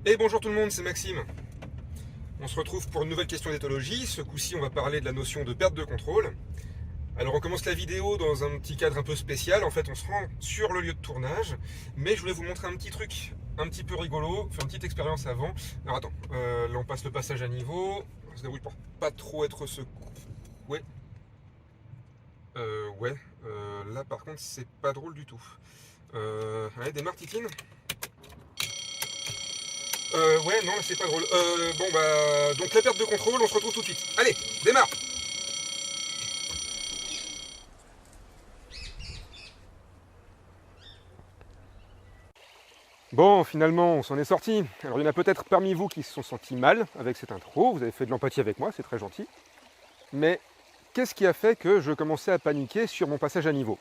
Et bonjour tout le monde, c'est Maxime. On se retrouve pour une nouvelle question d'éthologie. Ce coup-ci, on va parler de la notion de perte de contrôle. Alors on commence la vidéo dans un petit cadre un peu spécial. En fait, on se rend sur le lieu de tournage, mais je voulais vous montrer un petit truc un petit peu rigolo, faire une petite expérience avant. Alors attends, là on passe le passage à niveau. On se débrouille pour pas trop être secoué. Ouais, là par contre c'est pas drôle du tout. Allez, démarre Titine. Ouais, non, c'est pas drôle. Bon, bah, donc la perte de contrôle, on se retrouve tout de suite. Allez, démarre. Bon, finalement, on s'en est sorti. Alors, il y en a peut-être parmi vous qui se sont sentis mal avec cette intro. Vous avez fait de l'empathie avec moi, c'est très gentil. Mais qu'est-ce qui a fait que je commençais à paniquer sur mon passage à niveau?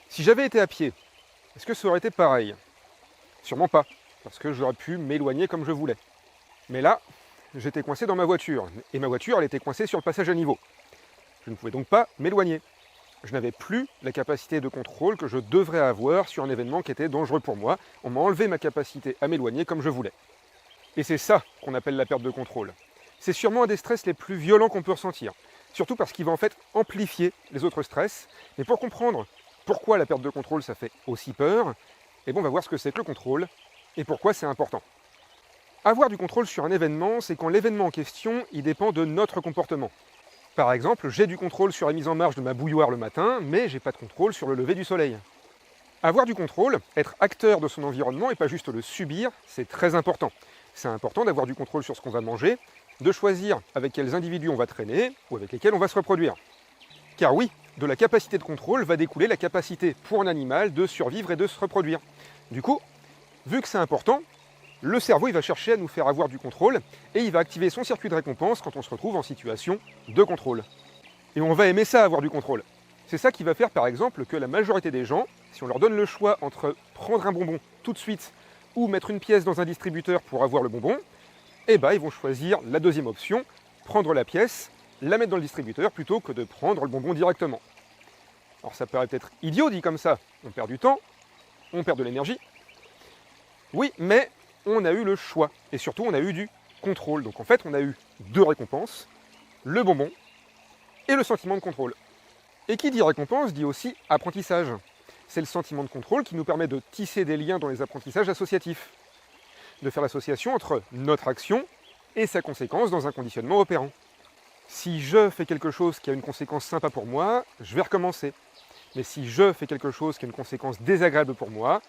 Si j'avais été à pied, est-ce que ça aurait été pareil? Sûrement pas, parce que j'aurais pu m'éloigner comme je voulais. Mais là, j'étais coincé dans ma voiture, et ma voiture, elle était coincée sur le passage à niveau. Je ne pouvais donc pas m'éloigner. Je n'avais plus la capacité de contrôle que je devrais avoir sur un événement qui était dangereux pour moi. On m'a enlevé ma capacité à m'éloigner comme je voulais. Et c'est ça qu'on appelle la perte de contrôle. C'est sûrement un des stress les plus violents qu'on peut ressentir. Surtout parce qu'il va en fait amplifier les autres stress. Mais pour comprendre pourquoi la perte de contrôle ça fait aussi peur, eh bien on va voir ce que c'est que le contrôle et pourquoi c'est important. Avoir du contrôle sur un événement, c'est quand l'événement en question, il dépend de notre comportement. Par exemple, j'ai du contrôle sur la mise en marche de ma bouilloire le matin, mais j'ai pas de contrôle sur le lever du soleil. Avoir du contrôle, être acteur de son environnement et pas juste le subir, c'est très important. C'est important d'avoir du contrôle sur ce qu'on va manger, de choisir avec quels individus on va traîner ou avec lesquels on va se reproduire. Car oui, de la capacité de contrôle va découler la capacité pour un animal de survivre et de se reproduire. Du coup, vu que c'est important, le cerveau il va chercher à nous faire avoir du contrôle et il va activer son circuit de récompense quand on se retrouve en situation de contrôle. Et on va aimer ça, avoir du contrôle. C'est ça qui va faire par exemple que la majorité des gens, si on leur donne le choix entre prendre un bonbon tout de suite ou mettre une pièce dans un distributeur pour avoir le bonbon, eh ben ils vont choisir la deuxième option, prendre la pièce, la mettre dans le distributeur plutôt que de prendre le bonbon directement. Alors ça paraît peut-être idiot dit comme ça, on perd du temps, on perd de l'énergie. Oui, mais on a eu le choix, et surtout on a eu du contrôle. Donc en fait on a eu deux récompenses, le bonbon et le sentiment de contrôle. Et qui dit récompense dit aussi apprentissage. C'est le sentiment de contrôle qui nous permet de tisser des liens dans les apprentissages associatifs, de faire l'association entre notre action et sa conséquence dans un conditionnement opérant. Si je fais quelque chose qui a une conséquence sympa pour moi, je vais recommencer. Mais si je fais quelque chose qui a une conséquence désagréable pour moi,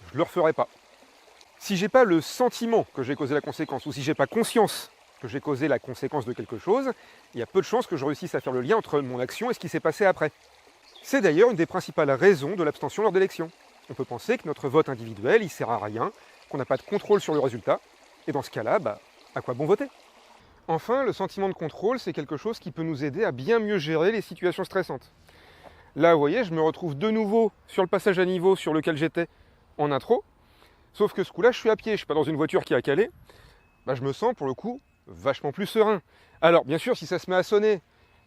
je ne le referai pas. Si j'ai pas le sentiment que j'ai causé la conséquence, ou si j'ai pas conscience que j'ai causé la conséquence de quelque chose, il y a peu de chances que je réussisse à faire le lien entre mon action et ce qui s'est passé après. C'est d'ailleurs une des principales raisons de l'abstention lors d'élections. On peut penser que notre vote individuel, il sert à rien, qu'on n'a pas de contrôle sur le résultat, et dans ce cas-là, à quoi bon voter? Enfin, le sentiment de contrôle, c'est quelque chose qui peut nous aider à bien mieux gérer les situations stressantes. Là, vous voyez, je me retrouve de nouveau sur le passage à niveau sur lequel j'étais en intro, sauf que ce coup-là, je suis à pied, je suis pas dans une voiture qui a calé. Je me sens, pour le coup, vachement plus serein. Alors, bien sûr, si ça se met à sonner,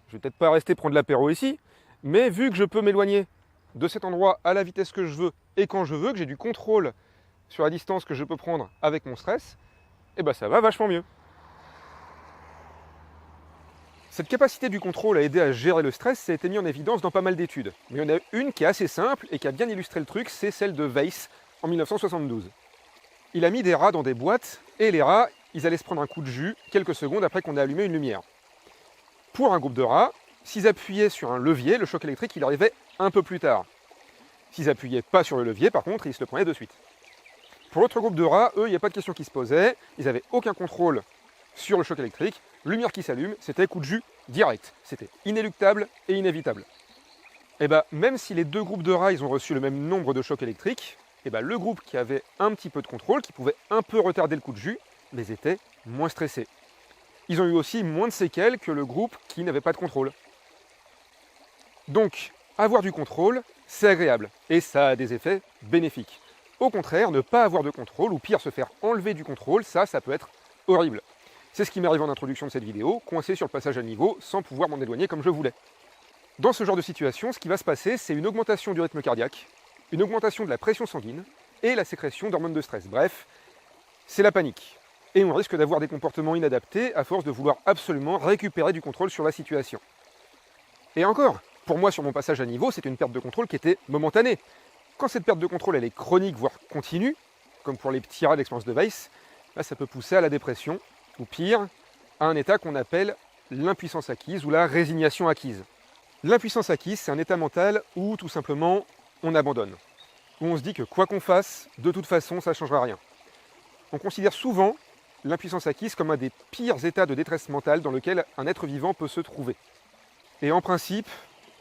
je vais peut-être pas rester prendre l'apéro ici, mais vu que je peux m'éloigner de cet endroit à la vitesse que je veux et quand je veux, que j'ai du contrôle sur la distance que je peux prendre avec mon stress, ça va vachement mieux. Cette capacité du contrôle à aider à gérer le stress, ça a été mis en évidence dans pas mal d'études. Mais il y en a une qui est assez simple et qui a bien illustré le truc, c'est celle de Weiss en 1972. Il a mis des rats dans des boîtes, et les rats, ils allaient se prendre un coup de jus quelques secondes après qu'on ait allumé une lumière. Pour un groupe de rats, s'ils appuyaient sur un levier, le choc électrique, il arrivait un peu plus tard. S'ils appuyaient pas sur le levier, par contre, ils se le prenaient de suite. Pour l'autre groupe de rats, eux, il n'y a pas de question qui se posait, ils n'avaient aucun contrôle sur le choc électrique, lumière qui s'allume, c'était coup de jus direct. C'était inéluctable et inévitable. Même si les deux groupes de rats, ils ont reçu le même nombre de chocs électriques, le groupe qui avait un petit peu de contrôle, qui pouvait un peu retarder le coup de jus, les était moins stressés. Ils ont eu aussi moins de séquelles que le groupe qui n'avait pas de contrôle. Donc, avoir du contrôle, c'est agréable, et ça a des effets bénéfiques. Au contraire, ne pas avoir de contrôle, ou pire, se faire enlever du contrôle, ça peut être horrible. C'est ce qui m'est arrivé en introduction de cette vidéo, coincé sur le passage à niveau, sans pouvoir m'en éloigner comme je voulais. Dans ce genre de situation, ce qui va se passer, c'est une augmentation du rythme cardiaque, une augmentation de la pression sanguine, et la sécrétion d'hormones de stress. Bref, c'est la panique. Et on risque d'avoir des comportements inadaptés à force de vouloir absolument récupérer du contrôle sur la situation. Et encore, pour moi sur mon passage à niveau, c'est une perte de contrôle qui était momentanée. Quand cette perte de contrôle elle est chronique, voire continue, comme pour les petits rats de l'expérience de Weiss, là ça peut pousser à la dépression, ou pire, à un état qu'on appelle l'impuissance acquise ou la résignation acquise. L'impuissance acquise, c'est un état mental où tout simplement on abandonne, où on se dit que quoi qu'on fasse, de toute façon ça ne changera rien. On considère souvent l'impuissance acquise comme un des pires états de détresse mentale dans lequel un être vivant peut se trouver. Et en principe,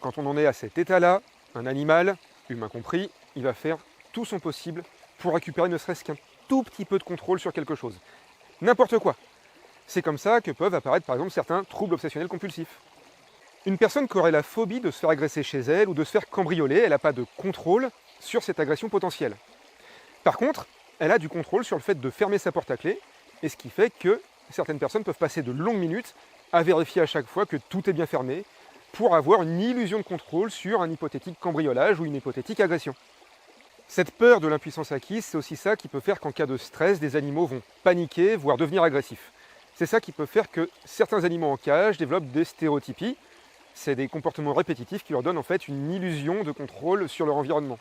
quand on en est à cet état-là, un animal, humain compris, il va faire tout son possible pour récupérer ne serait-ce qu'un tout petit peu de contrôle sur quelque chose. N'importe quoi. C'est comme ça que peuvent apparaître par exemple certains troubles obsessionnels compulsifs. Une personne qui aurait la phobie de se faire agresser chez elle ou de se faire cambrioler, elle n'a pas de contrôle sur cette agression potentielle. Par contre, elle a du contrôle sur le fait de fermer sa porte à clé, et ce qui fait que certaines personnes peuvent passer de longues minutes à vérifier à chaque fois que tout est bien fermé, pour avoir une illusion de contrôle sur un hypothétique cambriolage ou une hypothétique agression. Cette peur de l'impuissance acquise, c'est aussi ça qui peut faire qu'en cas de stress, des animaux vont paniquer, voire devenir agressifs. C'est ça qui peut faire que certains animaux en cage développent des stéréotypies. C'est des comportements répétitifs qui leur donnent en fait une illusion de contrôle sur leur environnement.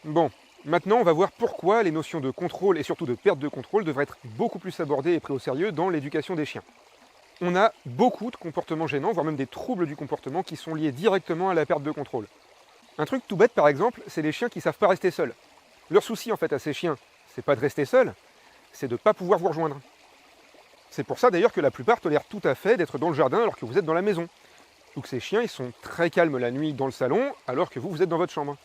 Bon, maintenant on va voir pourquoi les notions de contrôle et surtout de perte de contrôle devraient être beaucoup plus abordées et prises au sérieux dans l'éducation des chiens. On a beaucoup de comportements gênants, voire même des troubles du comportement qui sont liés directement à la perte de contrôle. Un truc tout bête par exemple, c'est les chiens qui ne savent pas rester seuls. Leur souci en fait à ces chiens, c'est pas de rester seuls, c'est de ne pas pouvoir vous rejoindre. C'est pour ça d'ailleurs que la plupart tolèrent tout à fait d'être dans le jardin alors que vous êtes dans la maison. Ou que ces chiens ils sont très calmes la nuit dans le salon alors que vous êtes dans votre chambre.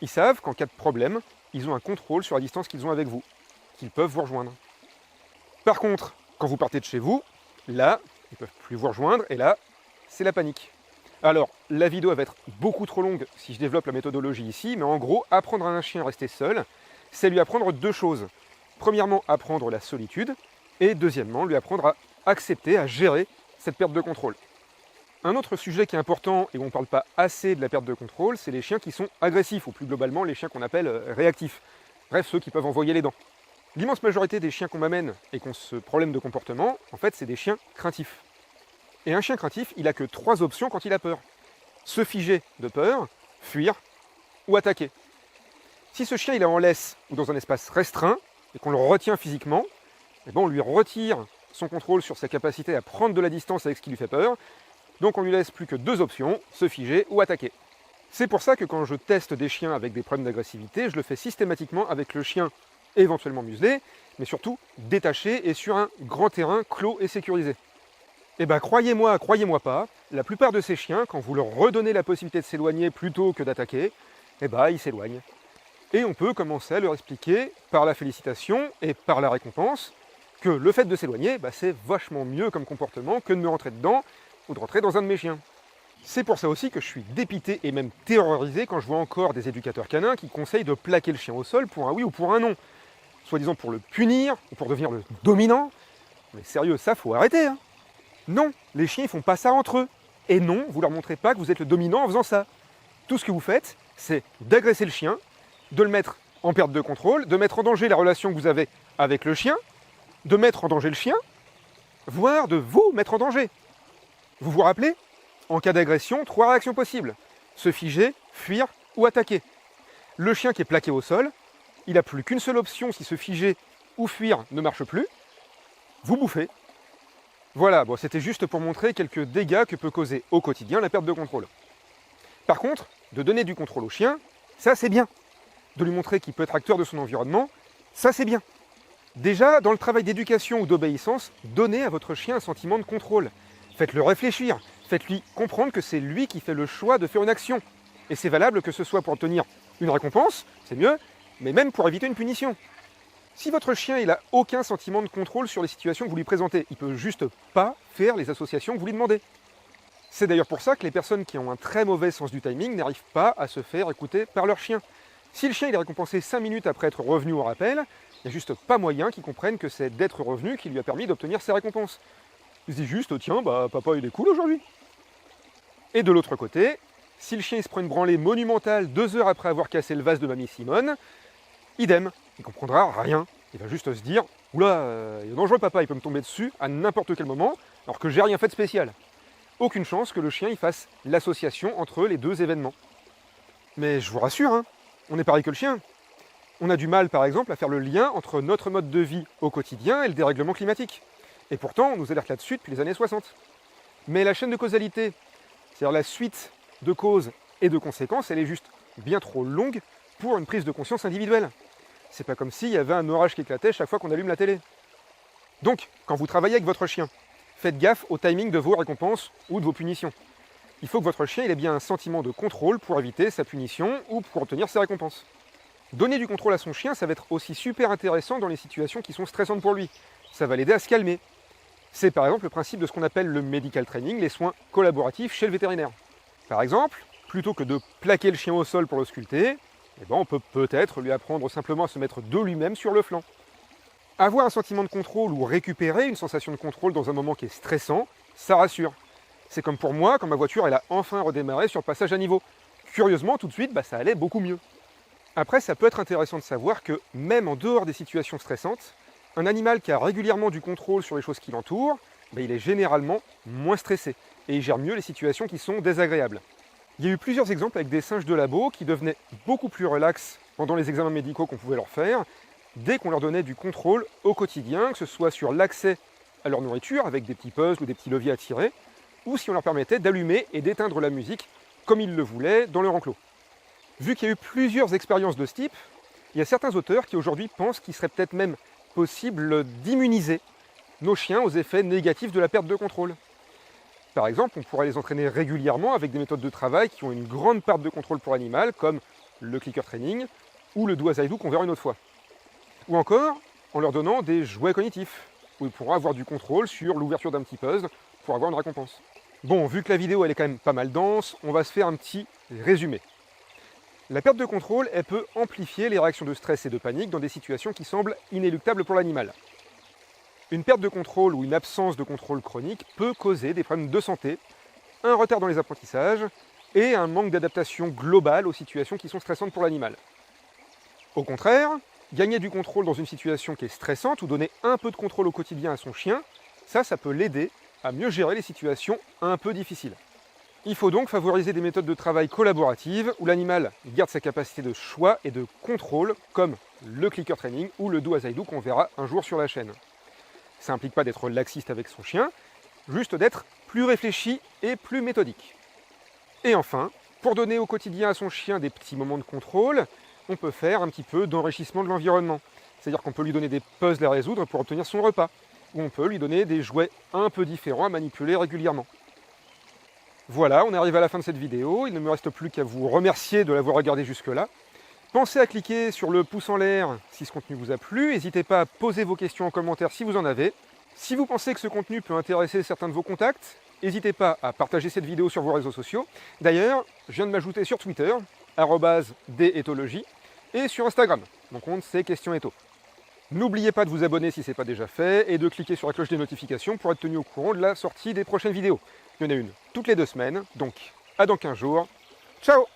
Ils savent qu'en cas de problème, ils ont un contrôle sur la distance qu'ils ont avec vous, qu'ils peuvent vous rejoindre. Par contre, quand vous partez de chez vous, là, ils ne peuvent plus vous rejoindre, et là, c'est la panique. Alors, la vidéo va être beaucoup trop longue si je développe la méthodologie ici, mais en gros, apprendre à un chien à rester seul, c'est lui apprendre deux choses. Premièrement, apprendre la solitude, et deuxièmement, lui apprendre à accepter, à gérer cette perte de contrôle. Un autre sujet qui est important, et où on ne parle pas assez de la perte de contrôle, c'est les chiens qui sont agressifs, ou plus globalement les chiens qu'on appelle réactifs. Bref, ceux qui peuvent envoyer les dents. L'immense majorité des chiens qu'on m'amène et qui ont ce problème de comportement, en fait, c'est des chiens craintifs. Et un chien craintif, il n'a que trois options quand il a peur. Se figer de peur, fuir ou attaquer. Si ce chien il est en laisse ou dans un espace restreint, et qu'on le retient physiquement, eh ben on lui retire son contrôle sur sa capacité à prendre de la distance avec ce qui lui fait peur, donc on lui laisse plus que deux options, se figer ou attaquer. C'est pour ça que quand je teste des chiens avec des problèmes d'agressivité, je le fais systématiquement avec le chien éventuellement muselé, mais surtout détaché et sur un grand terrain clos et sécurisé. Et bah croyez-moi, croyez-moi pas, la plupart de ces chiens, quand vous leur redonnez la possibilité de s'éloigner plutôt que d'attaquer, eh bah ils s'éloignent. Et on peut commencer à leur expliquer, par la félicitation et par la récompense, que le fait de s'éloigner, bah, c'est vachement mieux comme comportement que de me rentrer dedans ou de rentrer dans un de mes chiens. C'est pour ça aussi que je suis dépité et même terrorisé quand je vois encore des éducateurs canins qui conseillent de plaquer le chien au sol pour un oui ou pour un non. Soi-disant pour le punir ou pour devenir le dominant. Mais sérieux, ça faut arrêter, hein. Non, les chiens ils font pas ça entre eux. Et non, vous leur montrez pas que vous êtes le dominant en faisant ça. Tout ce que vous faites, c'est d'agresser le chien, de le mettre en perte de contrôle, de mettre en danger la relation que vous avez avec le chien, de mettre en danger le chien, voire de vous mettre en danger. Vous vous rappelez ? En cas d'agression, trois réactions possibles. Se figer, fuir ou attaquer. Le chien qui est plaqué au sol, il n'a plus qu'une seule option si se figer ou fuir ne marche plus. Vous bouffez. Voilà, bon, c'était juste pour montrer quelques dégâts que peut causer au quotidien la perte de contrôle. Par contre, de donner du contrôle au chien, ça c'est bien. De lui montrer qu'il peut être acteur de son environnement, ça c'est bien. Déjà, dans le travail d'éducation ou d'obéissance, donnez à votre chien un sentiment de contrôle. Faites-le réfléchir, faites-lui comprendre que c'est lui qui fait le choix de faire une action. Et c'est valable que ce soit pour obtenir une récompense, c'est mieux, mais même pour éviter une punition. Si votre chien n'a aucun sentiment de contrôle sur les situations que vous lui présentez, il ne peut juste pas faire les associations que vous lui demandez. C'est d'ailleurs pour ça que les personnes qui ont un très mauvais sens du timing n'arrivent pas à se faire écouter par leur chien. Si le chien est récompensé 5 minutes après être revenu au rappel, il n'y a juste pas moyen qu'il comprenne que c'est d'être revenu qui lui a permis d'obtenir ses récompenses. Il se dit juste, tiens, bah papa il est cool aujourd'hui. Et de l'autre côté, si le chien il se prend une branlée monumentale 2 heures après avoir cassé le vase de mamie Simone, idem, il comprendra rien. Il va juste se dire « Oula, il est dangereux papa, il peut me tomber dessus à n'importe quel moment, alors que j'ai rien fait de spécial. » Aucune chance que le chien il fasse l'association entre les deux événements. Mais je vous rassure, hein, on n'est pareil que le chien. On a du mal, par exemple, à faire le lien entre notre mode de vie au quotidien et le dérèglement climatique. Et pourtant, on nous alerte là-dessus depuis les années 60. Mais la chaîne de causalité, c'est-à-dire la suite de causes et de conséquences, elle est juste bien trop longue pour une prise de conscience individuelle. C'est pas comme s'il y avait un orage qui éclatait chaque fois qu'on allume la télé. Donc, quand vous travaillez avec votre chien, faites gaffe au timing de vos récompenses ou de vos punitions. Il faut que votre chien ait bien un sentiment de contrôle pour éviter sa punition ou pour obtenir ses récompenses. Donner du contrôle à son chien, ça va être aussi super intéressant dans les situations qui sont stressantes pour lui. Ça va l'aider à se calmer. C'est par exemple le principe de ce qu'on appelle le medical training, les soins collaboratifs chez le vétérinaire. Par exemple, plutôt que de plaquer le chien au sol pour le sculpter, on peut peut-être lui apprendre simplement à se mettre de lui-même sur le flanc. Avoir un sentiment de contrôle ou récupérer une sensation de contrôle dans un moment qui est stressant, ça rassure. C'est comme pour moi quand ma voiture elle a enfin redémarré sur le passage à niveau. Curieusement, tout de suite, ça allait beaucoup mieux. Après, ça peut être intéressant de savoir que, même en dehors des situations stressantes, un animal qui a régulièrement du contrôle sur les choses qui l'entourent, il est généralement moins stressé et il gère mieux les situations qui sont désagréables. Il y a eu plusieurs exemples avec des singes de labo qui devenaient beaucoup plus relax pendant les examens médicaux qu'on pouvait leur faire, dès qu'on leur donnait du contrôle au quotidien, que ce soit sur l'accès à leur nourriture avec des petits puzzles ou des petits leviers à tirer, ou si on leur permettait d'allumer et d'éteindre la musique comme ils le voulaient dans leur enclos. Vu qu'il y a eu plusieurs expériences de ce type, il y a certains auteurs qui aujourd'hui pensent qu'il serait peut-être même possible d'immuniser nos chiens aux effets négatifs de la perte de contrôle. Par exemple, on pourrait les entraîner régulièrement avec des méthodes de travail qui ont une grande part de contrôle pour l'animal, comme le clicker training ou le do as I do qu'on verra une autre fois. Ou encore, en leur donnant des jouets cognitifs, où ils pourront avoir du contrôle sur l'ouverture d'un petit puzzle pour avoir une récompense. Bon, vu que la vidéo elle est quand même pas mal dense, on va se faire un petit résumé. La perte de contrôle, elle peut amplifier les réactions de stress et de panique dans des situations qui semblent inéluctables pour l'animal. Une perte de contrôle ou une absence de contrôle chronique peut causer des problèmes de santé, un retard dans les apprentissages et un manque d'adaptation globale aux situations qui sont stressantes pour l'animal. Au contraire, gagner du contrôle dans une situation qui est stressante ou donner un peu de contrôle au quotidien à son chien, ça peut l'aider à mieux gérer les situations un peu difficiles. Il faut donc favoriser des méthodes de travail collaboratives où l'animal garde sa capacité de choix et de contrôle, comme le clicker training ou le do as I do qu'on verra un jour sur la chaîne. Ça n'implique pas d'être laxiste avec son chien, juste d'être plus réfléchi et plus méthodique. Et enfin, pour donner au quotidien à son chien des petits moments de contrôle, on peut faire un petit peu d'enrichissement de l'environnement. C'est-à-dire qu'on peut lui donner des puzzles à résoudre pour obtenir son repas, ou on peut lui donner des jouets un peu différents à manipuler régulièrement. Voilà, on arrive à la fin de cette vidéo, il ne me reste plus qu'à vous remercier de l'avoir regardé jusque-là. Pensez à cliquer sur le pouce en l'air si ce contenu vous a plu, n'hésitez pas à poser vos questions en commentaire si vous en avez. Si vous pensez que ce contenu peut intéresser certains de vos contacts, n'hésitez pas à partager cette vidéo sur vos réseaux sociaux. D'ailleurs, je viens de m'ajouter sur Twitter, @detologie, et sur Instagram, mon compte c'est questionetho. N'oubliez pas de vous abonner si ce n'est pas déjà fait, et de cliquer sur la cloche des notifications pour être tenu au courant de la sortie des prochaines vidéos. Il y en a une toutes les 2 semaines, donc à dans 15 jours. Ciao!